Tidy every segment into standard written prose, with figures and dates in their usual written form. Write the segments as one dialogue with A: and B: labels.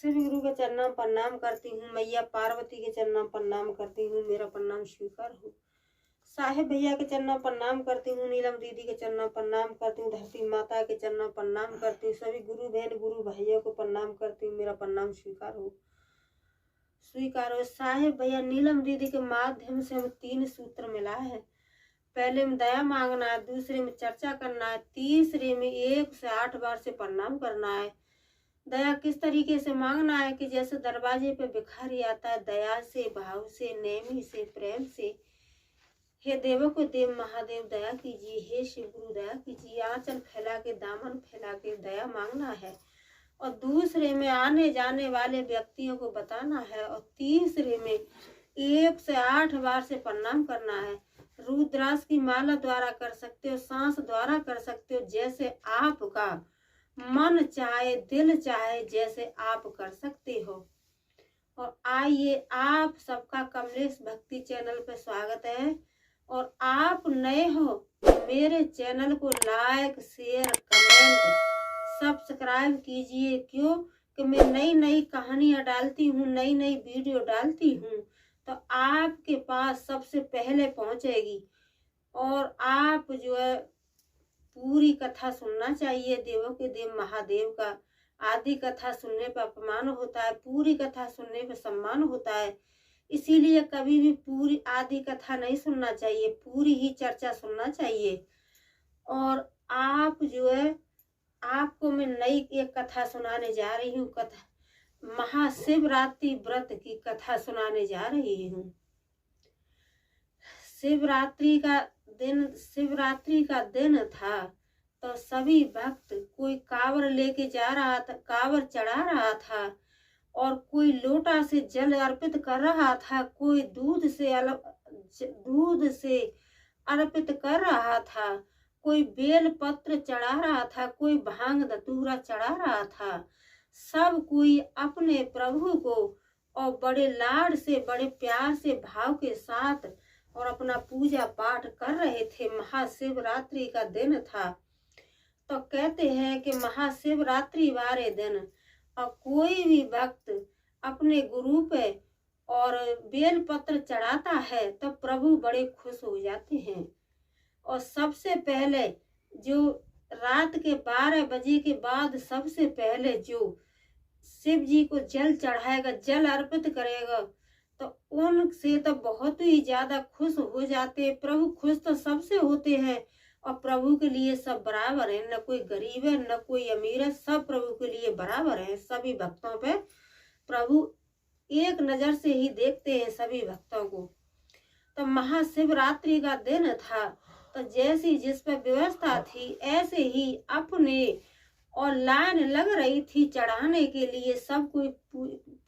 A: शिव गुरु के चरणों प्रणाम करती हूँ। मैया पार्वती के चरणों प्रणाम करती हूँ। मेरा प्रणाम स्वीकार हो। साहेब भैया के चरणों प्रणाम करती हूँ। नीलम दीदी के चरणों प्रणाम करती हूँ। धरती माता के चरणों प्रणाम करती हूँ। सभी गुरु बहन गुरु भाइयों को प्रणाम करती हूँ। मेरा प्रणाम स्वीकार हो। साहेब भैया नीलम दीदी के माध्यम से हम 3 सूत्र मिला है। पहले में दया मांगना है, दूसरे में चर्चा करना है, तीसरे में 1 से 8 बार से प्रणाम करना है। दया किस तरीके से मांगना है कि जैसे दरवाजे पे भिखारी आता है, दया से, भाव से, नेमी से, प्रेम से। हे देवों को देव महादेव दया कीजिए, हे शिव गुरु दया कीजिए। आंचल फैला के, दामन फैला के दया मांगना है। और दूसरे में आने जाने वाले व्यक्तियों को बताना है। और तीसरे में 1 से 8 बार से प्रणाम करना है। रुद्राक्ष की माला द्वारा कर सकते हो, सांस द्वारा कर सकते हो, जैसे आपका मन चाहे, दिल चाहे, जैसे आप कर सकते हो। और आइए, आप सबका कमलेश भक्ति चैनल पे स्वागत है। और आप नए हो मेरे चैनल को लाइक, शेयर, कमेंट, सब्सक्राइब कीजिए। क्यों कि मैं नई नई कहानियां डालती हूँ, नई नई वीडियो डालती हूँ, तो आपके पास सबसे पहले पहुंचेगी। और आप जो है पूरी कथा सुनना चाहिए। देवों के देव महादेव का आदि कथा सुनने पर अपमान होता है, पूरी कथा सुनने पर सम्मान होता है। इसीलिए कभी भी पूरी आदि कथा नहीं सुनना चाहिए, पूरी ही चर्चा सुनना चाहिए। और आप जो है, आपको मैं नई एक कथा सुनाने जा रही हूँ। कथा महाशिवरात्रि व्रत की कथा सुनाने जा रही हूँ। शिवरात्रि का दिन था, तो सभी भक्त, कोई कांवर लेके जा रहा था, कांवर चढ़ा रहा था, और कोई लोटा से जल अर्पित कर रहा था, कोई दूध से अर्पित कर रहा था, कोई बेल पत्र चढ़ा रहा था, कोई भांग धतूरा चढ़ा रहा था। सब कोई अपने प्रभु को और बड़े लाड से, बड़े प्यार से, भाव के साथ और अपना पूजा पाठ कर रहे थे। महाशिवरात्रि का दिन था। तो कहते हैं कि महाशिवरात्रि वाले दिन और कोई भी भक्त अपने गुरु पे और बेल पत्र चढ़ाता है तो प्रभु बड़े खुश हो जाते हैं। और सबसे पहले जो रात के 12 बजे के बाद सबसे पहले जो शिव जी को जल चढ़ाएगा, जल अर्पित करेगा, तो उनसे तो बहुत ही ज्यादा खुश हो जाते। प्रभु खुश तो सबसे होते हैं, और प्रभु के लिए सब बराबर है, न कोई गरीब है न कोई अमीर है, सब प्रभु के लिए बराबर है। सभी भक्तों पे प्रभु एक नजर से ही देखते हैं, सभी भक्तों को। तो महाशिवरात्रि का दिन था, तो जैसी जिस पर व्यवस्था थी ऐसे ही अपने और लाइन लग रही थी चढ़ाने के लिए। सब कोई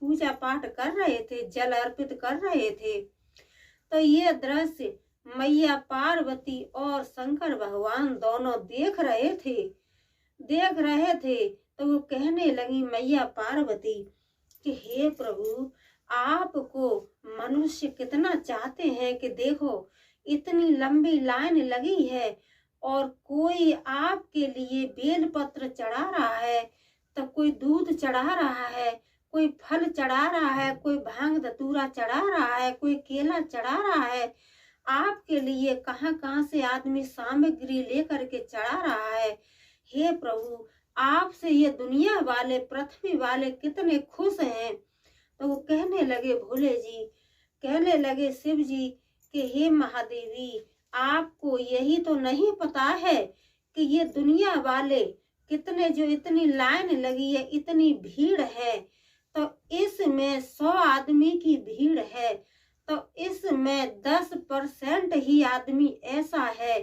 A: पूजा पाठ कर रहे थे, जल अर्पित कर रहे थे। तो ये दृश्य मैया पार्वती और शंकर भगवान दोनों देख रहे थे। तो वो कहने लगी मैया पार्वती कि हे प्रभु, आपको मनुष्य कितना चाहते हैं कि देखो इतनी लंबी लाइन लगी है, और कोई आपके लिए बेल पत्र चढ़ा रहा है, तो कोई दूध चढ़ा रहा है, कोई फल चढ़ा रहा है, कोई भांग धतूरा चढ़ा रहा है, कोई केला चढ़ा रहा है। आपके लिए कहाँ कहाँ से आदमी सामग्री लेकर के चढ़ा रहा है। हे प्रभु, आपसे ये दुनिया वाले, पृथ्वी वाले कितने खुश हैं। तो वो कहने लगे, भोले जी कहने लगे शिव जी कि हे महादेवी, आपको यही तो नहीं पता है कि ये दुनिया वाले कितने, जो इतनी लाइन लगी है, इतनी भीड़ है, तो इसमें 100 आदमी की भीड़ है, तो इसमें 10% ही आदमी ऐसा है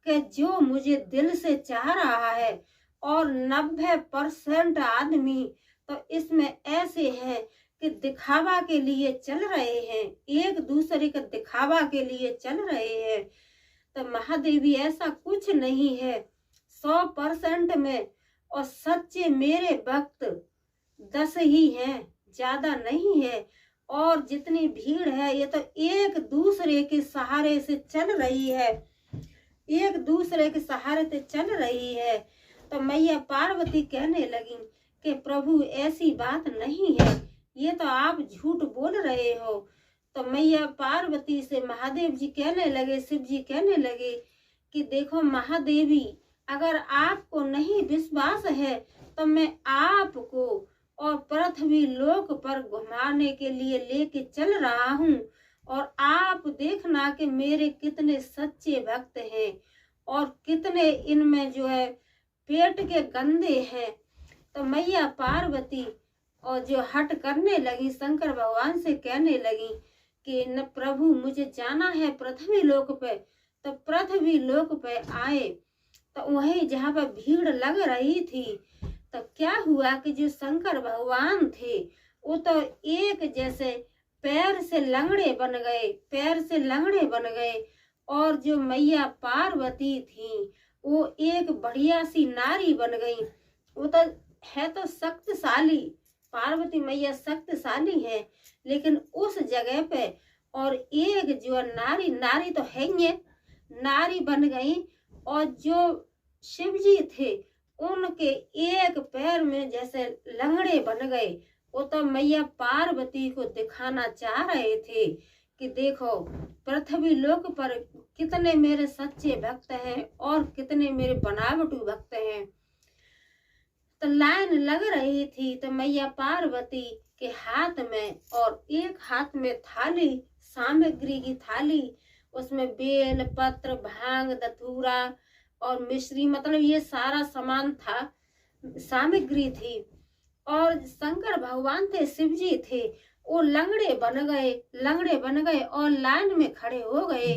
A: कि जो मुझे दिल से चाह रहा है, और 90% आदमी तो इसमें ऐसे हैं कि दिखावा के लिए चल रहे हैं, एक दूसरे का दिखावा के लिए चल रहे हैं। तो महादेवी ऐसा कुछ नहीं है। 100% में और सच्चे मेरे भक्त 10 ही हैं, ज्यादा नहीं है। और जितनी भीड़ है ये तो एक दूसरे के सहारे से चल रही है, एक दूसरे के सहारे से चल रही है। तो मैया पार्वती कहने लगी कि प्रभु ऐसी बात नहीं है, ये तो आप झूठ बोल रहे हो। तो मैया पार्वती से महादेव जी कहने लगे, शिव जी कहने लगे कि देखो महादेवी, अगर आपको नहीं विश्वास है तो मैं आपको और पृथ्वी लोक पर घुमाने के लिए लेके चल रहा हूँ, और आप देखना कि मेरे कितने सच्चे भक्त हैं और कितने इनमें जो है पेट के गंदे हैं। तो मैया पार्वती और जो हट करने लगी, शंकर भगवान से कहने लगी कि न प्रभु, मुझे जाना है पृथ्वी लोक पे। तो पृथ्वी लोक पे आए तो वहीं जहाँ पर भीड़ लग रही थी, तो क्या हुआ कि जो शंकर भगवान थे वो तो एक जैसे पैर से लंगड़े बन गए, पैर से लंगड़े बन गए। और जो मैया पार्वती थी वो एक बढ़िया सी नारी बन गई। वो तो है तो शक्तिशाली, पार्वती मैया शक्तिशाली है, लेकिन उस जगह पे और एक जो नारी तो है ही, नारी बन गई। और जो शिव जी थे उनके एक पैर में जैसे लंगड़े बन गए। वो तो मैया पार्वती को दिखाना चाह रहे थे कि देखो पृथ्वी लोक पर कितने मेरे सच्चे भक्त हैं और कितने मेरे बनावटी भक्त हैं। तो लाइन लग रही थी। तो मैया पार्वती के हाथ में और एक हाथ में थाली, सामग्री की थाली, उसमें बेल पत्र, भांग, धतूरा और मिश्री, मतलब ये सारा सामान था, सामग्री थी। और शंकर भगवान थे, शिव जी थे, वो लंगड़े बन गए और लाइन में खड़े हो गए।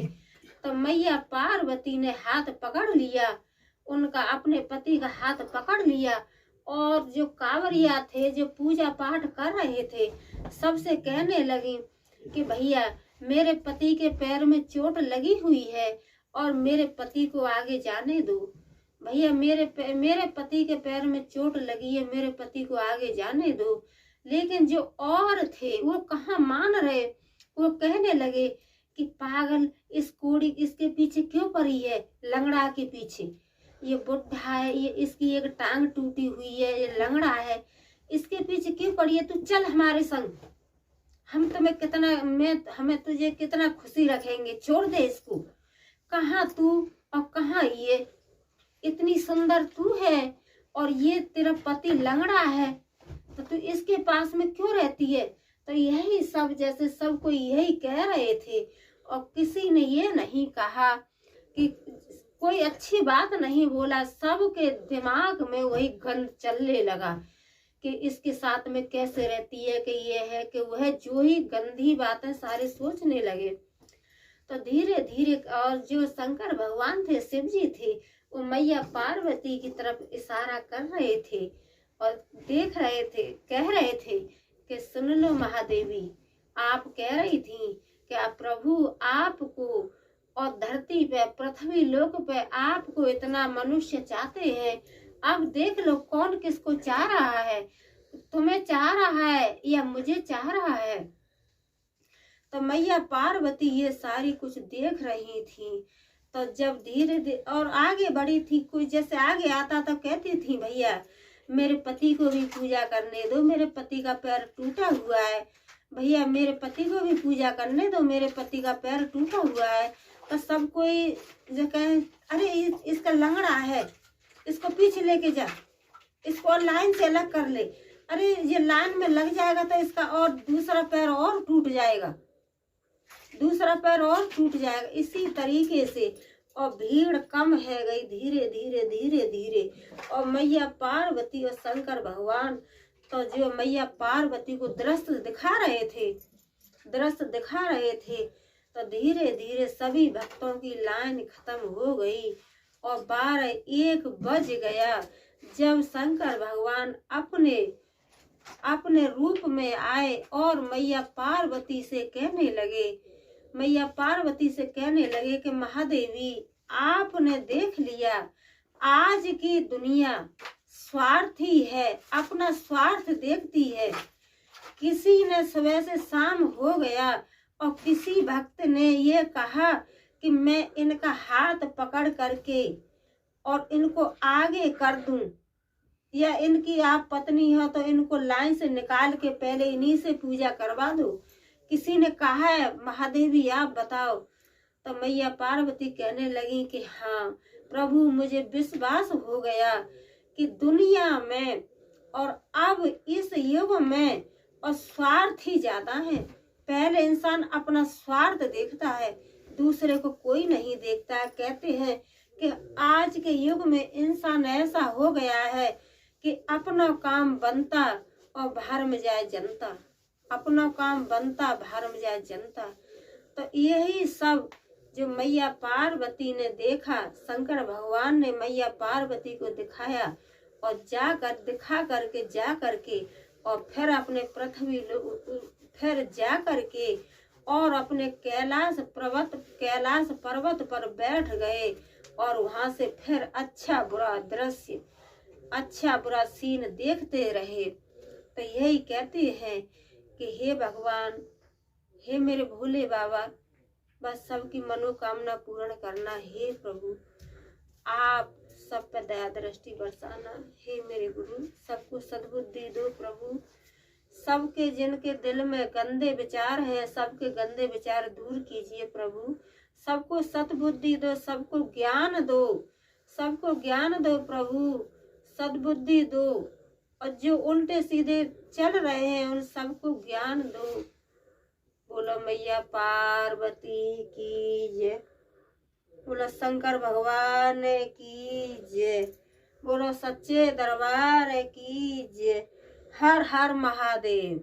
A: तो मैया पार्वती ने हाथ पकड़ लिया उनका, अपने पति का हाथ पकड़ लिया। और जो कांवरिया थे जो पूजा पाठ कर रहे थे सबसे कहने लगी कि भैया मेरे पति के पैर में चोट लगी हुई है और मेरे पति को आगे जाने दो। भैया मेरे पति के पैर में चोट लगी है, मेरे पति को आगे जाने दो। लेकिन जो और थे वो कहाँ मान रहे। वो कहने लगे कि पागल, इस कोड़ी इसके पीछे क्यों पड़ी है, लंगड़ा के पीछे, ये बुढ़ा है, ये इसकी एक टांग टूटी हुई है, ये लंगड़ा है, इसके पीछे क्यों पड़ी है, तू चल हमारे संग, हम तुम्हें हमें तुझे कितना खुशी रखेंगे, छोड़ दे इसको। कहाँ तू और कहाँ ये, इतनी सुंदर तू है और ये तेरा पति लंगड़ा है, तो तू इसके पास में क्यों रहती है। तो यही सब जैसे सब कोई यही कह रहे थे और किसी ने ये नहीं कहा कि कोई अच्छी बात नहीं बोला। सबके दिमाग में वही गंद चलने लगा कि इसके साथ में कैसे रहती है, कि ये है कि वह, जो ही गंदी बातें सारे सोचने लगे। तो धीरे धीरे और जो शंकर भगवान थे, शिव जी थे, वो मैया पार्वती की तरफ इशारा कर रहे थे और देख रहे थे, कह रहे थे कि सुन लो महादेवी, आप कह रही थी कि आप प्रभु आपको और धरती पे पृथ्वी लोक पे आपको इतना मनुष्य चाहते हैं, अब देख लो कौन किसको चाह रहा है, तुम्हें चाह रहा है या मुझे चाह रहा है। तो मैया पार्वती ये सारी कुछ देख रही थी। तो जब धीरे धीरे और आगे बढ़ी थी, कोई जैसे आगे आता तो कहती थी भैया मेरे पति को भी पूजा करने दो, मेरे पति का पैर टूटा हुआ है, भैया मेरे पति को भी पूजा करने दो, मेरे पति का पैर टूटा हुआ है। तो सब कोई जो कहे अरे इसका लंगड़ा है, इसको पीछे लेके जा, इसको लाइन से अलग कर ले, अरे ये लाइन में लग जाएगा तो इसका और दूसरा पैर और टूट जाएगा, दूसरा पैर और टूट जाएगा। इसी तरीके से और भीड़ कम है गई धीरे धीरे धीरे धीरे। और मैया पार्वती और शंकर भगवान तो जो मैया पार्वती को दृश्य दिखा रहे थे, तो धीरे धीरे सभी भक्तों की लाइन खत्म हो गई और 12-1 बज गया जब शंकर भगवान अपने रूप में आए और मैया पार्वती से कहने लगे कि महादेवी आपने देख लिया, आज की दुनिया स्वार्थी है, अपना स्वार्थ देखती है। किसी ने सुबह से शाम हो गया और किसी भक्त ने ये कहा कि मैं इनका हाथ पकड़ करके और इनको आगे कर दूं, या इनकी आप पत्नी हो तो इनको लाइन से निकाल के पहले इन्हीं से पूजा करवा दो। किसी ने कहा है महादेवी आप बताओ। तो मैया पार्वती कहने लगी कि हाँ प्रभु, मुझे विश्वास हो गया कि दुनिया में और अब इस युग में और स्वार्थ ही ज्यादा है। पहले इंसान अपना स्वार्थ देखता है, दूसरे को कोई नहीं देखता है। कहते हैं कि आज के युग में इंसान ऐसा हो गया है कि अपना काम बनता और बाहर में जाए जनता, अपना काम बनता बाहर में जाए जनता। तो यही सब जो मैया पार्वती ने देखा, शंकर भगवान ने मैया पार्वती को दिखाया और जा करके और फिर अपने पृथ्वी फिर जा करके और अपने कैलाश पर्वत पर बैठ गए और वहां से फिर अच्छा बुरा दृश्य, अच्छा बुरा सीन देखते रहे। तो यही कहते हैं कि हे भगवान, हे मेरे भोले बाबा, बस सबकी मनोकामना पूर्ण करना। हे प्रभु, आप सब पे दया दृष्टि बरसाना। हे मेरे गुरु, सबको सद्बुद्धि दो प्रभु। सबके जिनके दिल में गंदे विचार हैं, सबके गंदे विचार दूर कीजिए प्रभु। सबको सद्बुद्धि दो, सबको ज्ञान दो, सबको ज्ञान दो प्रभु, सद्बुद्धि दो। और जो उल्टे सीधे चल रहे हैं उन सबको ज्ञान दो। बोलो मैया पार्वती की जय, बोलो शंकर भगवान की जय, बोलो सच्चे दरबार की जय। हर हर महादेव।